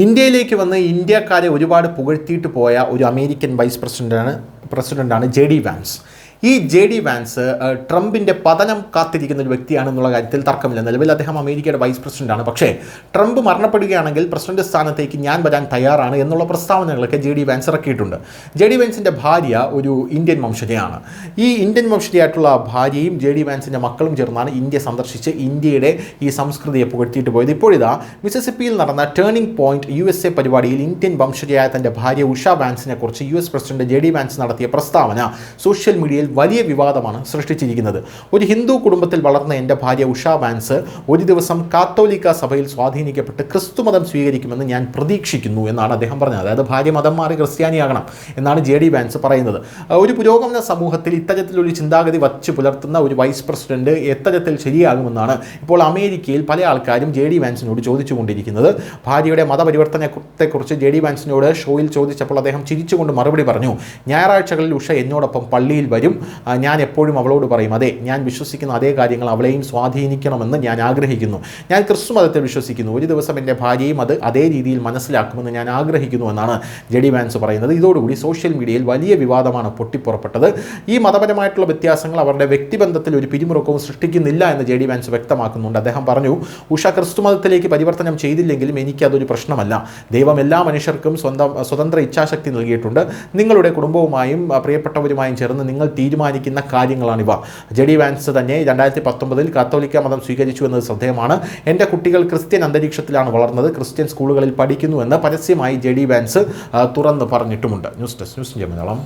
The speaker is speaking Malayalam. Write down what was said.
ഇന്ത്യയിലേക്ക് വന്ന് ഇന്ത്യക്കാരെ ഒരുപാട് പുകഴ്ത്തിയിട്ട് പോയ ഒരു അമേരിക്കൻ വൈസ് പ്രസിഡന്റാണ് ജെ ഡി വാൻസ്. ഈ ജെ ഡി വാൻസ് ട്രംപിൻ്റെ പതനം കാത്തിരിക്കുന്ന ഒരു വ്യക്തിയാണെന്നുള്ള കാര്യത്തിൽ തർക്കമില്ല. നിലവിൽ അദ്ദേഹം അമേരിക്കയുടെ വൈസ് പ്രസിഡന്റാണ്. പക്ഷേ ട്രംപ് മരണപ്പെടുകയാണെങ്കിൽ പ്രസിഡന്റ് സ്ഥാനത്തേക്ക് ഞാൻ വരാൻ തയ്യാറാണ് എന്നുള്ള പ്രസ്താവനകളൊക്കെ ജെ ഡി വാൻസ് ഇറക്കിയിട്ടുണ്ട്. ജെ ഡി വാൻസിൻ്റെ ഭാര്യ ഒരു ഇന്ത്യൻ വംശജയാണ്. ഈ ഇന്ത്യൻ വംശജയായിട്ടുള്ള ഭാര്യയും ജെ ഡി വാൻസിൻ്റെ മക്കളും ചേർന്നാണ് ഇന്ത്യ സന്ദർശിച്ച് ഇന്ത്യയുടെ ഈ സംസ്കൃതിയെ പുകഴ്ത്തിയിട്ട് പോയത്. ഇപ്പോഴിതാ മിസിസിപ്പിയിൽ നടന്ന ടേണിംഗ് പോയിന്റ് USA പരിപാടിയിൽ ഇന്ത്യൻ വംശജയായ തൻ്റെ ഭാര്യ ഉഷ വാൻസിനെ കുറിച്ച് US president J D vans നടത്തിയ പ്രസ്താവന സോഷ്യൽ മീഡിയയിൽ വലിയ വിവാദമാണ് സൃഷ്ടിച്ചിരിക്കുന്നത്. ഒരു ഹിന്ദു കുടുംബത്തിൽ വളർന്ന എൻ്റെ ഭാര്യ ഉഷ വാൻസ് ഒരു ദിവസം കാത്തോലിക്ക സഭയിൽ സ്വാധീനിക്കപ്പെട്ട് ക്രിസ്തുമതം സ്വീകരിക്കുമെന്ന് ഞാൻ പ്രതീക്ഷിക്കുന്നു എന്നാണ് അദ്ദേഹം പറഞ്ഞത്. അതായത് ഭാര്യ മതം മാറി ക്രിസ്ത്യാനിയാകണം എന്നാണ് ജെ ഡി വാൻസ് പറയുന്നത്. ഒരു പുരോഗമന സമൂഹത്തിൽ ഇത്തരത്തിലൊരു ചിന്താഗതി വച്ച് പുലർത്തുന്ന ഒരു വൈസ് പ്രസിഡന്റ് എത്തരത്തിൽ ശരിയാകുമെന്നാണ് ഇപ്പോൾ അമേരിക്കയിൽ പല ആൾക്കാരും ജെ ഡി വാൻസിനോട് ചോദിച്ചുകൊണ്ടിരിക്കുന്നത്. ഭാര്യയുടെ മതപരിവർത്തനത്തെക്കുറിച്ച് ജെ ഡി വാൻസിനോട് ഷോയിൽ ചോദിച്ചപ്പോൾ അദ്ദേഹം ചിരിച്ചുകൊണ്ട് മറുപടി പറഞ്ഞു, ഞായറാഴ്ചകളിൽ ഉഷ എന്നോടൊപ്പം പള്ളിയിൽ വരും. ഞാൻ എപ്പോഴും അവളോട് പറയും, അതെ, ഞാൻ വിശ്വസിക്കുന്ന അതേ കാര്യങ്ങൾ അവളെയും സ്വാധീനിക്കണമെന്ന് ഞാൻ ആഗ്രഹിക്കുന്നു. ഞാൻ ക്രിസ്തുമതത്തിൽ വിശ്വസിക്കുന്നു. ഒരു ദിവസം എൻ്റെ ഭാര്യയും അത് അതേ രീതിയിൽ മനസ്സിലാക്കുമെന്ന് ഞാൻ ആഗ്രഹിക്കുന്നു എന്നാണ് ജെ ഡി വാൻസ് പറയുന്നത്. ഇതോടുകൂടി സോഷ്യൽ മീഡിയയിൽ വലിയ വിവാദമാണ് പൊട്ടിപ്പുറപ്പെട്ടത്. ഈ മതപരമായിട്ടുള്ള വ്യത്യാസങ്ങൾ അവരുടെ വ്യക്തിബന്ധത്തിൽ ഒരു പിരിമുറുക്കവും സൃഷ്ടിക്കുന്നില്ല എന്ന് ജെ ഡി വാൻസ് വ്യക്തമാക്കുന്നുണ്ട്. അദ്ദേഹം പറഞ്ഞു, ഉഷ ക്രിസ്തുമതത്തിലേക്ക് പരിവർത്തനം ചെയ്തില്ലെങ്കിലും എനിക്കതൊരു പ്രശ്നമല്ല. ദൈവം എല്ലാ മനുഷ്യർക്കും സ്വതന്ത്ര ഇച്ഛാശക്തി നൽകിയിട്ടുണ്ട്. നിങ്ങളുടെ കുടുംബവുമായും പ്രിയപ്പെട്ടവരുമായും ചേർന്ന് നിങ്ങൾ തീരുമാനിക്കുന്ന കാര്യങ്ങളാണിവ. ജെ ഡി വാൻസ് തന്നെ 2019 കാത്തോലിക്ക മതം സ്വീകരിച്ചു എന്നത് ശ്രദ്ധേയമാണ്. എൻ്റെ കുട്ടികൾ ക്രിസ്ത്യൻ അന്തരീക്ഷത്തിലാണ് വളർന്നത്, ക്രിസ്ത്യൻ സ്കൂളുകളിൽ പഠിക്കുന്നുവെന്ന് പരസ്യമായി ജെ ഡി വാൻസ് തുറന്ന് പറഞ്ഞിട്ടുമുണ്ട്. News desk, news India Malayalam.